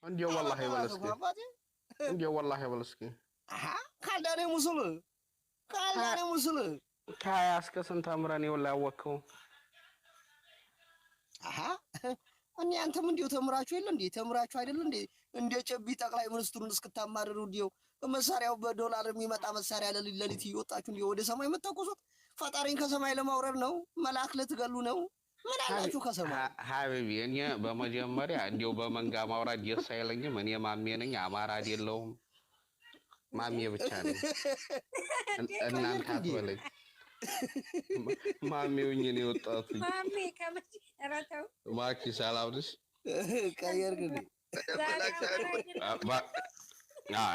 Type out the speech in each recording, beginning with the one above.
እንዲያው ወላሂ በለስኪ እንዲያው ወላሂ በለስኪ ካልዳኔ ሙስል ከሀያ እስከ ስንት አምረን ይኸውልህ ያወቅኸው እኔ አንተም እንዲሁ ተምራችሁ የለ እንዴ ተምራችሁ አይደል እንዴ እንደ ጨቢ ጠቅላይ ሚኒስትሩን እስክታማርሩ እንዲው መሳሪያው በዶላር የሚመጣ መሳሪያ ለሊት ይወጣችሁ እንዲው ወደ ሰማይ መተኮሱት ፈጣሪን ከሰማይ ለማውረድ ነው መልአክ ልትገሉ ነው ምን አላችሁ ከሰማይ ሀቢቢ እኔ በመጀመሪያ እንዲው በመንጋ ማውራድ ደስ አይለኝም እኔ ማሜ ነኝ አማራ አይደለሁም ማሜ ብቻ ነኝ እናንተ አትበለኝ ማሜውኝ ነው የወጣሁት ማሜ ከመቼ እራተው ማኪ ሰላም ነሽ ቀየርክ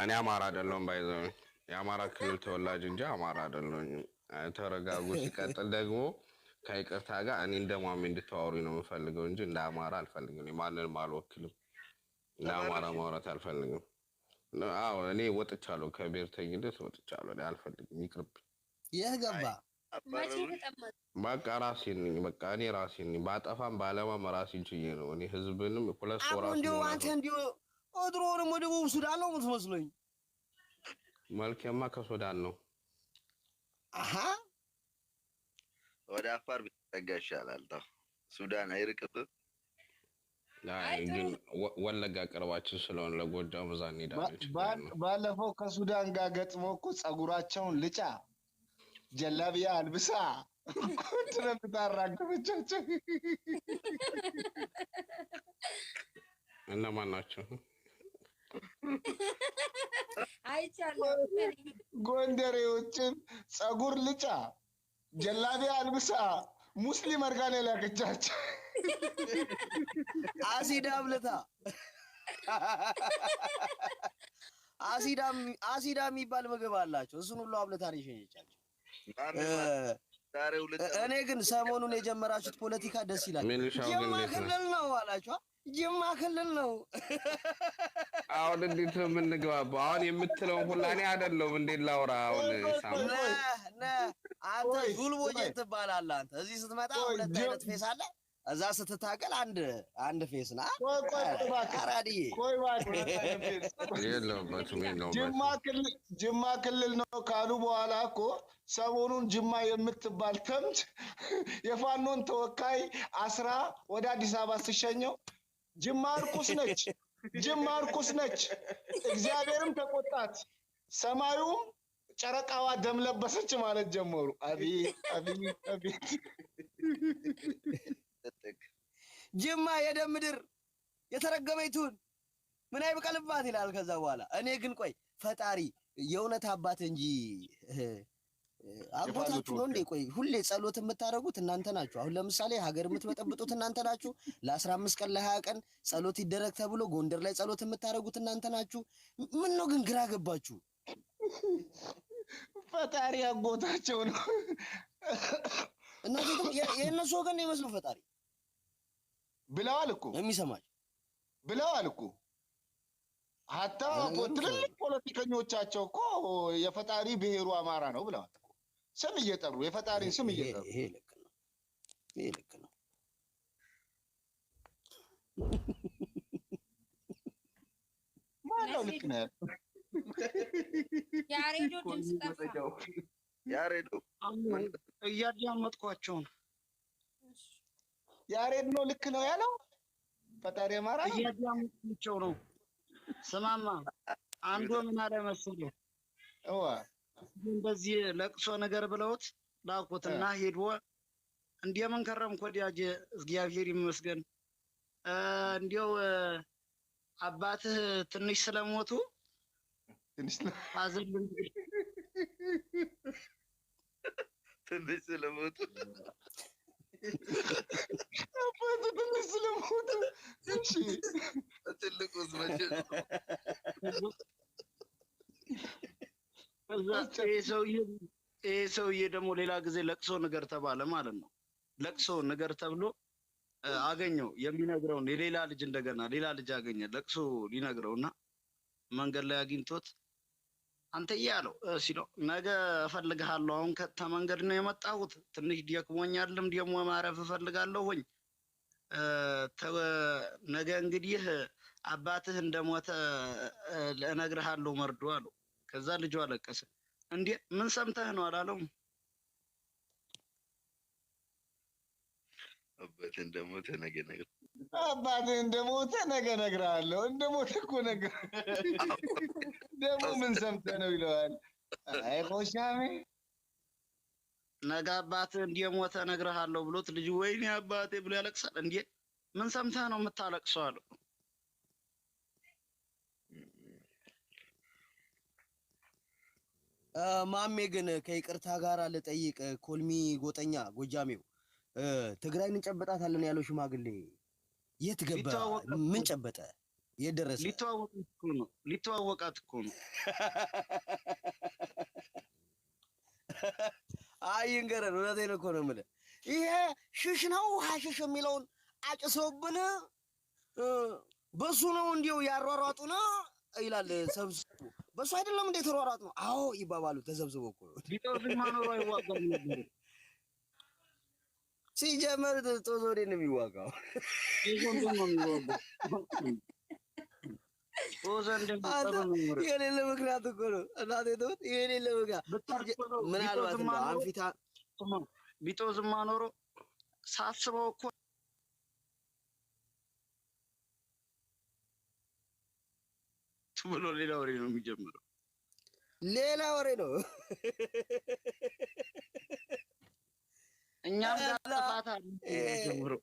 እኔ አማራ አይደለሁም ባይዘው የአማራ ክልል ተወላጅ እንጂ አማራ አይደለሁም ተረጋጉ ሲቀጥል ደግሞ ከይቅርታ ጋር እኔ እንደማሜ እንድታወሩኝ ነው የምፈልገው እንጂ እንደ አማራ አልፈልግም ማንንም አልወክልም እንደ አማራ ማውራት አልፈልግም አዎ እኔ ወጥቻለሁ ከብሔርተኝነት ወጥቻለሁ እኔ አልፈልግም ይቅርብ የገባ በቃ ራሴን ነኝ በቃ እኔ ራሴን ነኝ ባጠፋም ባለማም ራሴን ችዬ ነው እኔ ህዝብንም ፕለስ ወራስ ነው አንተ እንዲሁ ወድሮንም ወደ ደቡብ ሱዳን ነው የምትመስለኝ መልኬማ ከሱዳን ነው ወደ አፋር ብትጠጋ ይሻላል ሱዳን አይርቅብም ግን ወለጋ ቅርባችን ስለሆነ ለጎጃም እዛ እንሄዳለን ባለፈው ከሱዳን ጋር ገጥሞ እኮ ጸጉራቸውን ልጫ ጀላቢያ አልብሳ ኮንትራት ታራገበቻቸው እነማን ናቸው አይቻለሁ ጎንደሬዎችን ጸጉር ልጫ ጀላቢያ አልብሳ ሙስሊም አርጋኔ ላከቻቸው አሲዳ የሚባል ምግብ አላቸው እሱን ሁሉ አብለታ ነው የሸኘቻቸው እኔ ግን ሰሞኑን የጀመራችሁት ፖለቲካ ደስ ይላል ጅማ ክልል ነው አላችሁ ጅማ ክልል ነው አሁን እንዴት ነው የምንግባባው አሁን የምትለው ሁላ እኔ አይደለሁም እንዴት ላውራ አሁን ሳም አንተ ዙልቦዬ ትባላለህ አንተ እዚህ ስትመጣ ሁለት አይነት ፌስ አለ እዛ ስትታገል አንድ ፌስ ና አራዲ ጅማ ክልል ነው ካሉ በኋላ እኮ ሰሞኑን ጅማ የምትባል ተምች የፋኖን ተወካይ አስራ ወደ አዲስ አበባ ሲሸኘው ጅማ እርኩስ ነች እግዚአብሔርም ተቆጣት ሰማዩም ጨረቃዋ ደም ለበሰች ማለት ጀመሩ አቤት ጅማ የደም ምድር የተረገመይቱን ምን አይበቀልባት ይላል ከዛ በኋላ እኔ ግን ቆይ ፈጣሪ የእውነት አባት እንጂ አጎታችሁ ነው እንዴ ቆይ ሁሌ ጸሎት የምታደርጉት እናንተ ናችሁ አሁን ለምሳሌ ሀገር የምትበጠብጡት እናንተ ናችሁ ለ15 ቀን ለ20 ቀን ጸሎት ይደረግ ተብሎ ጎንደር ላይ ጸሎት የምታደርጉት እናንተ ናችሁ ምን ነው ግን ግራ ገባችሁ ፈጣሪ አጎታቸው ነው እናንተ የእነሱ ወገን ነው ይመስሉ ፈጣሪ ብለዋል እኮ የሚሰማች ብለዋል እኮ ሀታ ትልልቅ ፖለቲከኞቻቸው እኮ የፈጣሪ ብሔሩ አማራ ነው ብለዋል ስም እየጠሩ የፈጣሪን ስም እየጠሩ ይሄ ልክ ነው ማነው ልክ ነው ያሬዶ ድምጽ ጠፋ ያሬዶ እያዳመጥኳቸው ነው ያሬድ ነው ልክ ነው ያለው ፈጣሪ አማራ እያዳመጥኳቸው ነው ስማማ አንዱ ምን አለ መሰለህ እንደዚህ ለቅሶ ነገር ብለውት ላኩትና ሄዶ እንደምን ከረምክ ወዲያጄ እግዚአብሔር ይመስገን እንዲያው አባትህ ትንሽ ስለሞቱ አዘን ትንሽ ስለሞቱ አባትህ ትንሽ ስለሞቱ እሺ ትልቁስ መቼ ሰውዬ ደግሞ ሌላ ጊዜ ለቅሶ ነገር ተባለ ማለት ነው ለቅሶ ነገር ተብሎ አገኘው የሚነግረውን የሌላ ልጅ እንደገና ሌላ ልጅ አገኘ ለቅሶ ሊነግረውና መንገድ ላይ አግኝቶት አንተ ያለው ሲለው ነገ እፈልግሃለሁ አሁን ከተመንገድ ነው የመጣሁት ትንሽ ደክሞኛልም ደግሞ ማረፍ እፈልጋለሁኝ ነገ እንግዲህ አባትህ እንደሞተ እነግርሃለሁ መርዶ አለው። ከዛ ልጁ አለቀሰ። እንዴ ምን ሰምተህ ነው አላለውም? አባትህ እንደሞተ ነገ አባትህ እንደሞተ ነገ እነግርሃለሁ። እንደሞተ እኮ ነገር ደግሞ ምን ሰምተህ ነው ይለዋል። አይ ቆሻሜ ነገ አባትህ እንደሞተ እነግርሃለሁ ብሎት ልጁ ወይኔ አባቴ ብሎ ያለቅሳል። እንዴ ምን ሰምተህ ነው የምታለቅሰው አለው። ማሜ ግን ከይቅርታ ጋር ልጠይቅ፣ ኮልሚ ጎጠኛ ጎጃሜው ትግራይን እንጨብጣታለን ያለው ሽማግሌ የት ገባ? ምን ጨበጠ? የት ደረሰ? ሊተዋወቃት እኮ ነው። አይ እንገረን፣ እውነቴን እኮ ነው የምልህ። ይሄ ሽሽ ነው ሀሽሽ የሚለውን አጭሰውብን በሱ ነው እንዲው ያሯሯጡን ይላል ሰብስቡ። በሱ አይደለም እንዴ ተሯሯጥ ነው? አዎ ይባባሉ ተሰብስበው እኮ ነው። ቢጦዝማ ኖሮ አይዋጋም ነበር። ሲጀመር ጦዞ ወዴት ነው የሚዋጋው? የሌለ ምክንያት እኮ ነው እናቴ ተውት። የሌለ ምክንያት ምናልባት እንደው አንፊታ ቢጦዝማ ኖሮ ሳስበው እኮ ብሎ ሌላ ወሬ ነው የሚጀምረው። ሌላ ወሬ ነው። እኛም ጋር ጥፋት አለ ጀምሮ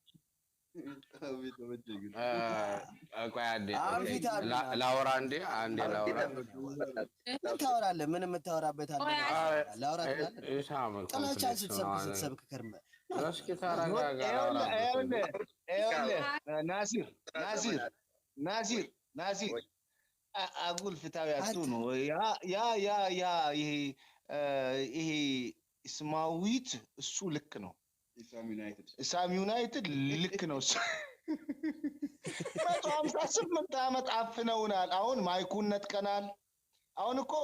ቆይ ላውራ እንዴ አንዴ ላውራ። ምን ታወራለህ? ምን የምታወራበት አለ? ላውራ ትላለህ። ጥላቻን ስትሰብክ ከርመህ እስኪ ተረጋጋ። ናሲር አጉል ፍትሃዊ አትሁን። ይሄ ስማዊት እሱ ልክ ነው። ኢሳም ዩናይትድ ልክ ነው። 158 ዓመት አፍነውናል። አሁን ማይኩን ነጥቀናል። አሁን እኮ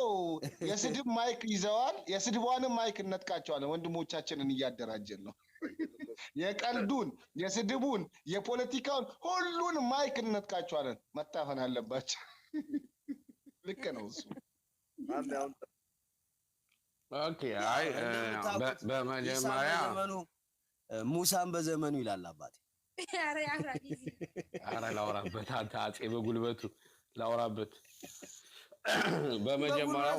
የስድብ ማይክ ይዘዋል። የስድቧንም ማይክ እነጥቃቸዋለን። ወንድሞቻችንን እያደራጀን ነው። የቀልዱን፣ የስድቡን፣ የፖለቲካውን ሁሉን ማይክ እነጥቃቸዋለን። መታፈን አለባቸው። ልክ ነው እሱ። ኦኬ አይ በመጀመሪያ ሙሳን በዘመኑ ይላል አባቴ። ኧረ ላውራበት አንተ አፄ በጉልበቱ ላውራበት። በመጀመሪያ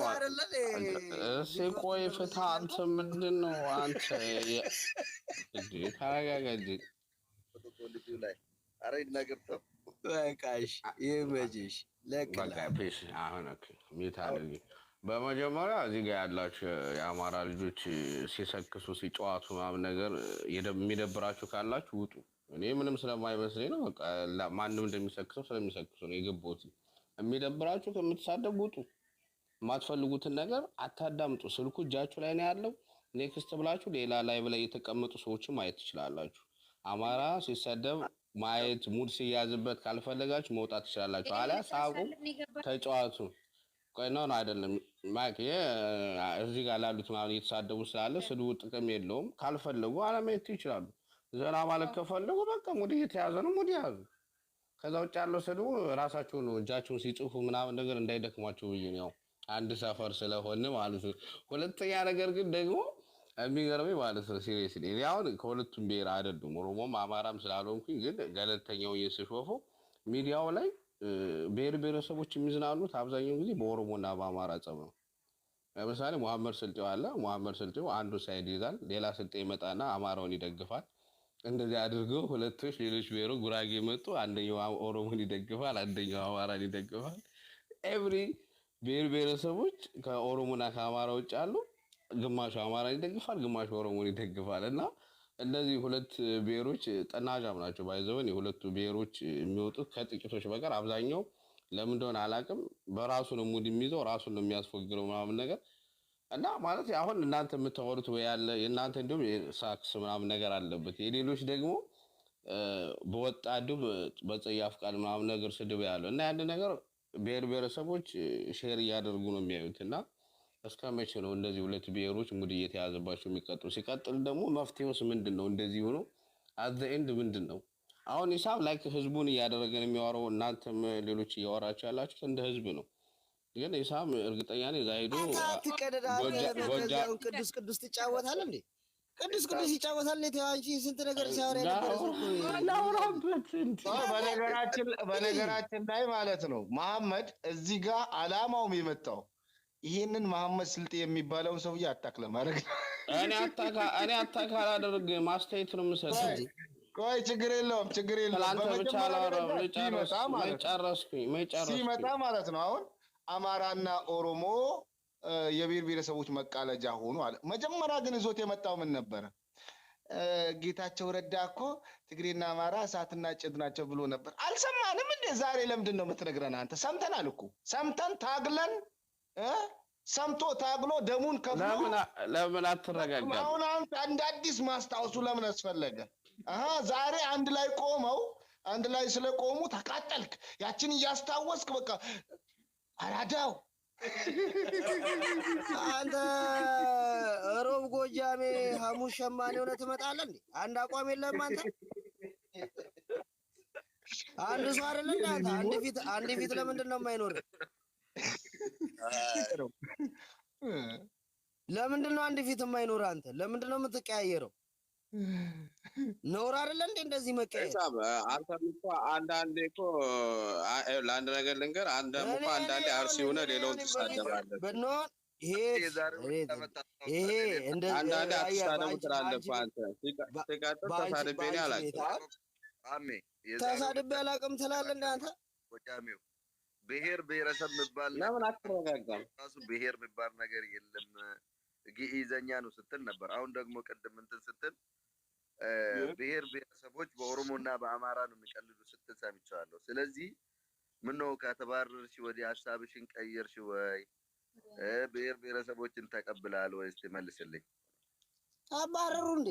እስኪ ቆይ ፍትህ አንተ ምንድን ነው አንተ ተረጋጋ እንጂ ኧረ ይናገር ተው በቃ እሺ ይመችሽ። በቃ ፔሽ አሁን ሚት አድርጊ። በመጀመሪያ እዚህ ጋር ያላችሁ የአማራ ልጆች ሲሰክሱ ሲጨዋቱ ምናምን ነገር የሚደብራችሁ ካላችሁ ውጡ። እኔ ምንም ስለማይመስለኝ ነው። በቃ ማንም እንደሚሰክሰው ስለሚሰክሱ ነው የገባሁት። የሚደብራችሁ ከምትሳደቡ ውጡ። የማትፈልጉትን ነገር አታዳምጡ። ስልኩ እጃችሁ ላይ ነው ያለው። ኔክስት ብላችሁ ሌላ ላይቭ ላይ የተቀመጡ ሰዎችን ማየት ትችላላችሁ። አማራ ሲሰደብ ማየት ሙድ ሲያዝበት ካልፈለጋችሁ መውጣት ትችላላችሁ። አሊያ ሳቁ ተጫዋቱ። ቆይ ነው አይደለም ማይክ እዚህ ጋር ላሉት ማለት እየተሳደቡ ስላለ ስድቡ ጥቅም የለውም። ካልፈለጉ አለማየት ይችላሉ። ዘና ማለት ከፈለጉ በቃ ሙድ እየተያዘ ነው፣ ሙድ ያዙ። ከዛ ውጭ ያለው ስድቡ ራሳቸው ነው እጃቸውን ሲጽፉ ምናምን ነገር እንዳይደክሟቸው ብዬ ነው። አንድ ሰፈር ስለሆነ ማለት ነው። ሁለተኛ ነገር ግን ደግሞ የሚገርመኝ ማለት ነው ሲሪየስሊ እኔ አሁን ከሁለቱም ብሔር አይደሉም ኦሮሞም አማራም ስላልሆንኩኝ ግን ገለልተኛው እየስሾፈው ሚዲያው ላይ ብሔር ብሔረሰቦች የሚዝናኑት አብዛኛው ጊዜ በኦሮሞና በአማራ ጸብ ነው። ለምሳሌ መሐመድ ስልጤው አለ። መሐመድ ስልጤው አንዱ ሳይድ ይዛል፣ ሌላ ስልጤ ይመጣና አማራውን ይደግፋል። እንደዚህ አድርገው ሁለቶች ሌሎች ብሔሩ ጉራጌ መጡ፣ አንደኛው ኦሮሞን ይደግፋል፣ አንደኛው አማራን ይደግፋል። ኤቭሪ ብሔር ብሔረሰቦች ከኦሮሞና ከአማራ ውጭ አሉ። ግማሹ አማራን ይደግፋል፣ ግማሹ ኦሮሞን ይደግፋል። እና እነዚህ ሁለት ብሔሮች ጠናጃም ናቸው። ባይዘውን የሁለቱ ብሔሮች የሚወጡት ከጥቂቶች በቀር አብዛኛው ለምን እንደሆነ አላውቅም በራሱ ነው ሙድ የሚይዘው፣ ራሱን ነው የሚያስፎግረው ምናምን ነገር እና ማለት አሁን እናንተ የምታወሩት ወይ ያለ የእናንተ እንዲሁም ሳክስ ምናምን ነገር አለበት። የሌሎች ደግሞ በወጣዱ በጸያፍ ቃል ምናምን ነገር ስድብ ያለው እና ያን ነገር ብሔር ብሔረሰቦች ሼር እያደረጉ ነው የሚያዩት። እና እስከ መቼ ነው እንደዚህ ሁለት ብሔሮች ሙድ እየተያዘባቸው የሚቀጥሉ? ሲቀጥል ደግሞ መፍትሄውስ ምንድን ነው? እንደዚህ ሆኖ አት ዘ ኤንድ ምንድን ነው? አሁን ኢሳም ላይክ ህዝቡን እያደረገን የሚያወራው እናንተም ሌሎች እያወራችሁ ያላችሁት እንደ ህዝብ ነው። ግን ኢሳም እርግጠኛ ነኝ እዛ ሄዶ ጎጃም ቅዱስ ቅዱስ ትጫወታለህ እንዴ? ቅዱስ ቅዱስ ይጫወታል እንዴ? አንቺ ስንት ነገር ሲያወራ የነበረ ሰው በነገራችን ላይ ማለት ነው መሐመድ እዚህ ጋር አላማውም የመጣው ይሄንን መሐመድ ስልጤ የሚባለውን ሰውዬ አታክ ለማድረግ እኔ አታክ አላደርግም፣ ማስተያየት ነው የምሰጠው። ቆይ ችግር የለውም። ትላንት ብቻ አላወራም። ሲመጣ ማለት ነው አሁን አማራና ኦሮሞ የብሔር ብሔረሰቦች መቃለጃ ሆኑ አለ። መጀመሪያ ግን ይዞት የመጣው ምን ነበረ? ጌታቸው ረዳ እኮ ትግሬና አማራ እሳትና ጭድ ናቸው ብሎ ነበር። አልሰማንም እንዴ? ዛሬ ለምንድን ነው የምትነግረን አንተ? ሰምተናል እኮ ሰምተን ታግለን ሰምቶ ታግሎ ደሙን ከፍሎ ለምን አትረጋጋም? አሁን አንተ እንደ አዲስ ማስታወሱ ለምን አስፈለገ? ዛሬ አንድ ላይ ቆመው አንድ ላይ ስለቆሙ ተቃጠልክ። ያችን እያስታወስክ በቃ አራዳው አንተ ሮብ ጎጃሜ ሐሙስ ሸማኔ ሆነ ትመጣለህ እንዴ? አንድ አቋም የለም አንተ። አንድ ሰው አይደለ እንዴ አንተ? አንድ ፊት ለምንድን ነው የማይኖር? ለምንድን ነው አንድ ፊት የማይኖር አንተ? ለምንድን ነው የምትቀያየረው? ነውር አይደለ እንዴ እንደዚህ መቀየር? አንተም እኮ አንዳንዴ እኮ ለአንድ ነገር ልንገር፣ አንተም እኮ አንዳንዴ አርሲ ሆነ ሌላውን ትሳደባለህ። ይሄ እንደዚህ አንዳንዴ አትሳደቡ ትላለህ እኮ አንተ። ሲቀጥል ተሳድቤ እኔ አላውቅም። ተሳድቤ አላውቅም ትላለህ እንደ አንተ። ጎጃሜው ብሔር ብሔረሰብ የሚባል ለምን አትረጋጋም? ራሱ ብሔር የሚባል ነገር የለም ግዕዘኛ ነው ስትል ነበር። አሁን ደግሞ ቅድም እንትን ስትል ብሔር ብሔረሰቦች በኦሮሞና በአማራ ነው የሚቀልዱ ስትል ሰምቻለሁ። ስለዚህ ምነው ከተባረርሽ ወዲህ ሀሳብሽን ቀየርሽ ወይ? ብሔር ብሔረሰቦችን ተቀብላል ወይስ ትመልስልኝ? አባረሩ እንዴ?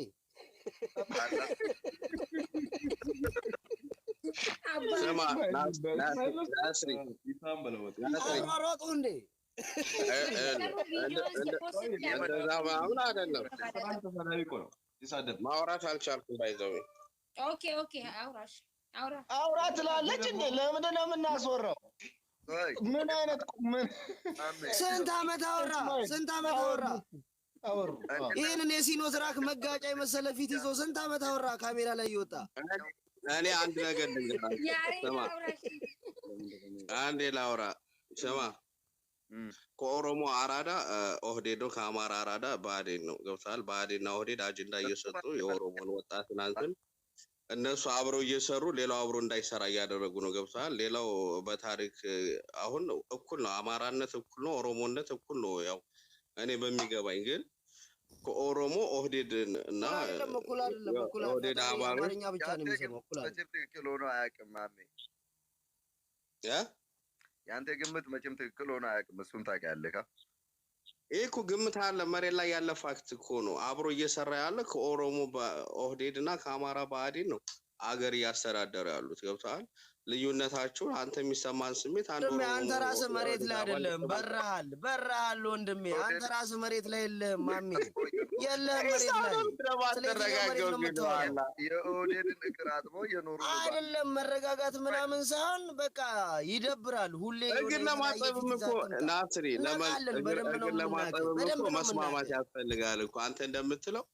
ስማ አሯሯጡ እንዴ? እንደዛ አሁን አይደለም ማውራት አልቻልኩም። ባይዘው አውራ ትላለች እንዴ? ለምንድን ነው የምናስወራው? ምን አይነት ስንት ዓመት አወራ? ይህንን የሲኖ ትራክ መጋጫ የመሰለ ፊት ይዞ ስንት ዓመት አወራ? ካሜራ ላይ እየወጣ እኔ አንድ ነገር ልንገርህ፣ ስማ አንዴ ላውራ። ስማ ከኦሮሞ አራዳ ኦህዴድ ነው፣ ከአማራ አራዳ ብአዴን ነው። ገብቶሃል? ብአዴንና ኦህዴድ አጀንዳ እየሰጡ የኦሮሞን ወጣት ትናንትን እነሱ አብረው እየሰሩ ሌላው አብሮ እንዳይሰራ እያደረጉ ነው። ገብቶሃል? ሌላው በታሪክ አሁን እኩል ነው፣ አማራነት እኩል ነው፣ ኦሮሞነት እኩል ነው። ያው እኔ በሚገባኝ ግን ከኦሮሞ ኦህዴድ እና ኦህዴድ አማርኛ ብቻ ነው የሚሰማው። ትክክል ሆኖ አያውቅም። ማሜ ያንተ ግምት መቼም ትክክል ሆኖ አያውቅም። እሱን ታውቂያለህ። ይሄ እኮ ግምት አለ፣ መሬት ላይ ያለ ፋክት እኮ ነው። አብሮ እየሰራ ያለ ከኦሮሞ ኦህዴድ እና ከአማራ ብአዴን ነው አገር እያስተዳደሩ ያሉት። ገብቶሃል? ልዩነታችሁን አንተ የሚሰማን ስሜት አንተ ራስህ መሬት ላይ አይደለም፣ በረሃል ወንድሜ። አንተ ራስህ መሬት ላይ የለህም ማሜ፣ የለህም መሬት ላይ። የኦህዴድን እግር አጥበው የኖሩ አይደለም መረጋጋት ምናምን ሳይሆን በቃ ይደብራል። ሁሌ እግር ለማጠብም እኮ ናስሪ እግር ለማጠብም እኮ መስማማት ያስፈልጋል እኮ አንተ እንደምትለው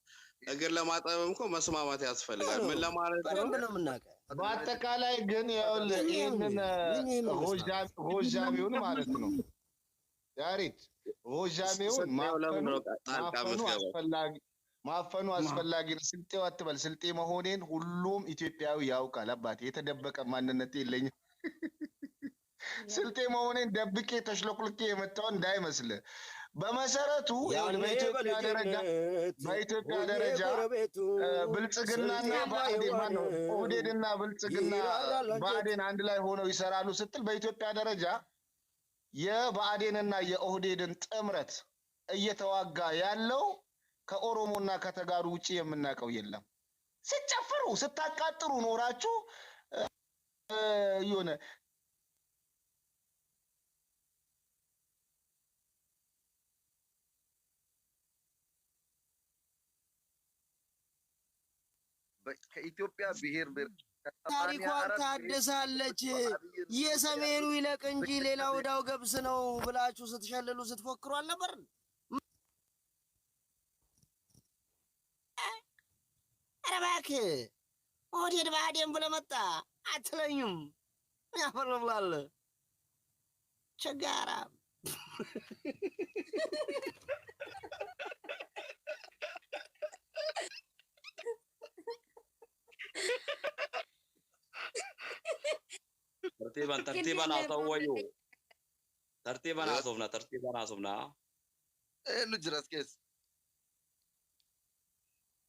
እግር ለማጠብም እኮ መስማማት ያስፈልጋል። ምን ለማለት ነው? በአጠቃላይ ግን ይህንን ጎጃሜውን ማለት ነው ያሬድ ጎጃሜውን ማፈኑ አስፈላጊ ነው። ስልጤው አትበል። ስልጤ መሆኔን ሁሉም ኢትዮጵያዊ ያውቃል። አባቴ የተደበቀ ማንነት የለኝም። ስልጤ መሆኔን ደብቄ ተሽለኩልቄ የመጣው እንዳይመስልህ። በመሰረቱ በኢትዮጵያ ደረጃ ብልጽግናና ብአዴን ማነው ኦህዴድና ብልጽግና ብአዴን አንድ ላይ ሆነው ይሰራሉ ስትል በኢትዮጵያ ደረጃ የብአዴንና የኦህዴድን ጥምረት እየተዋጋ ያለው ከኦሮሞና ከተጋሩ ውጪ የምናውቀው የለም። ሲጨፍሩ ስታቃጥሩ ኖራችሁ የሆነ ከኢትዮጵያ ብሔር ታሪኳን ታድሳለች። የሰሜኑ ይለቅ እንጂ ሌላው ዳው ገብስ ነው ብላችሁ ስትሸልሉ ስትፎክሩ አልነበር? ኧረ እባክህ ኦህዴድ ብአዴን ብለህ መጣ አትለኝም? ያፈርላል ቸጋራ tertiban atau wayu tertiban asofna lu jelas kes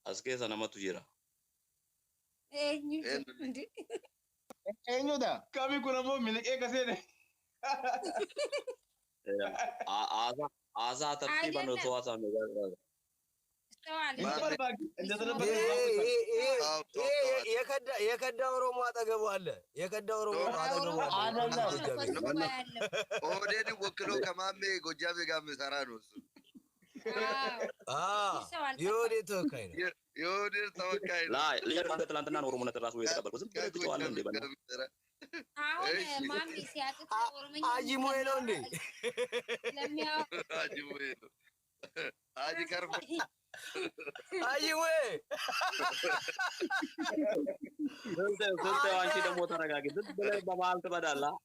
aske sana matu jira eenyudha kami kun ammoo miliqee kasee asa tertiban otoo haasaan የከዳ ኦሮሞ አጠገቡ አለ። የከዳ ኦሮሞ አጠገቡ አለ። ኦህዴድ ወክሎ ከማሜ ጎጃሜ ጋር የሚሰራ ነው እሱ። የኦህዴድ ተወካይ ነው። የኦህዴድ ተወካይ ነው። lihat pada ትላንትና ነው ኦሮሞነት ራሱ የተቀበልኩት ዝም ብለህ ትጨዋለህ እንዴ? አሁን ማሚ ሲያቅት ኦሮሞኛ አጂ ሞይ ነው እንዴ? አጂ ሞይ ነው። አጂ ከርሞ አጂ ሞይ ስንት አንቺ ደግሞ ተረጋጊ። ዝም ብለህ በመሀል ትበዳለህ።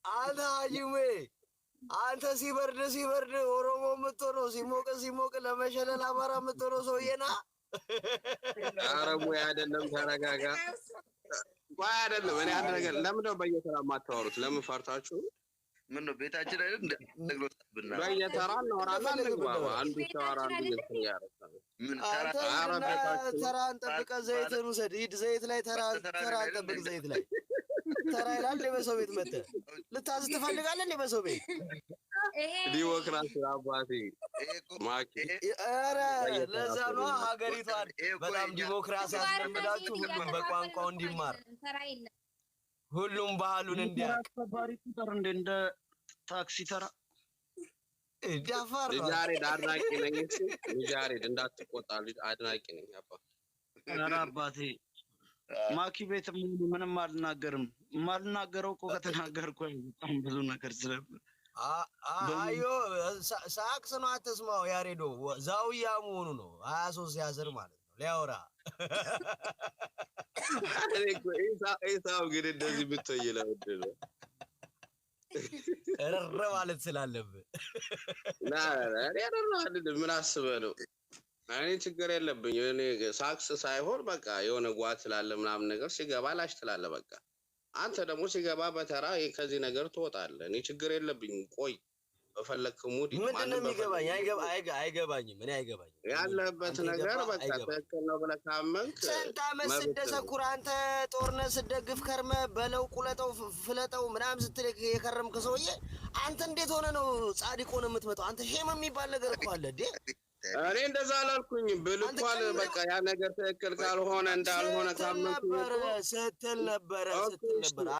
አንተ አጂ ሞይ አንተ ሲበርድ ኦሮሞ የምትሆነው ሲሞቅ ለመሸለል አማራ የምትሆነው ሰውዬና ኧረ ሞይ አይደለም፣ ተረጋጋ። ቆይ አይደለም፣ እኔ አንድ ነገር ለምን ነው በየተራ የማታወሩት? ለምን ፈርታችሁ? ምን ነው ቤታችን አይደል እንደ ነግሮታብና በየተራ እናወራለን። እንግባባ። አንዱ ሲያወራ አንዱ ያረጋል። ምን ተራን ጠብቀህ ዘይትን ውሰድ። ሂድ ዘይት ላይ ተራን ጠብቅ። ዘይት ላይ ተራ ይላል። በሰው ቤት መተህ ልታዝ ትፈልጋለህ እንዴ? በሰው ቤት ዲሞክራሲ አባቴ ማኪ። ኧረ ለዛ ነው ሀገሪቷን በጣም ዲሞክራሲ አስለምዳችሁ ሁሉም በቋንቋው እንዲማር ሁሉም ባህሉን እንዲያውቅ እንደ ታክሲ ተራ ዳፋር ልጃሬድ አድናቂ ነኝ። እሺ ልጃሬድ እንዳትቆጣ፣ ልጅ አድናቂ ነኝ። ኧረ አባቴ ማኪ ቤት ምንም አልናገርም። የማልናገረው እኮ ከተናገርኩ በጣም ብዙ ነገር ስለብ አዮ ሳክስ ነው። አትስማው። ያሬዶ ዛውያ መሆኑ ነው 23 ያስር ማለት ነው ሊያወራ ኢሳው ግን እንደዚህ ብትይ ለምንድን ነው እረረ ማለት ስላለብህ? ምን አስበህ ነው? እኔ ችግር የለብኝ። እኔ ሳክስ ሳይሆን በቃ የሆነ ጓት ስላለ ምናምን ነገር ሲገባ ላሽ ትላለህ። በቃ አንተ ደግሞ ሲገባ በተራ ከዚህ ነገር ትወጣለህ። እኔ ችግር የለብኝ። ቆይ በፈለክ ሙድ ምንድን ነው የሚገባኝ? አይገባኝም። እኔ አይገባኝም ያለበት ነገር በቃ ትክክል ነው ብለህ ካመንክ ስንት ዓመት ስትደሰኩር አንተ ጦርነት ስትደግፍ ከርመህ በለው ቁለጠው ፍለጠው ምናምን ስትል የከረምክ ሰውዬ አንተ እንዴት ሆነ ነው ጻድቅ ሆነ የምትመጣው? አንተ ሼም የሚባል ነገር እኮ አለ እንዴ? እኔ እንደዛ አላልኩኝም። ብልኳል በቃ ያ ነገር ትክክል ካልሆነ እንዳልሆነ ካመንክ ስትል ነበረ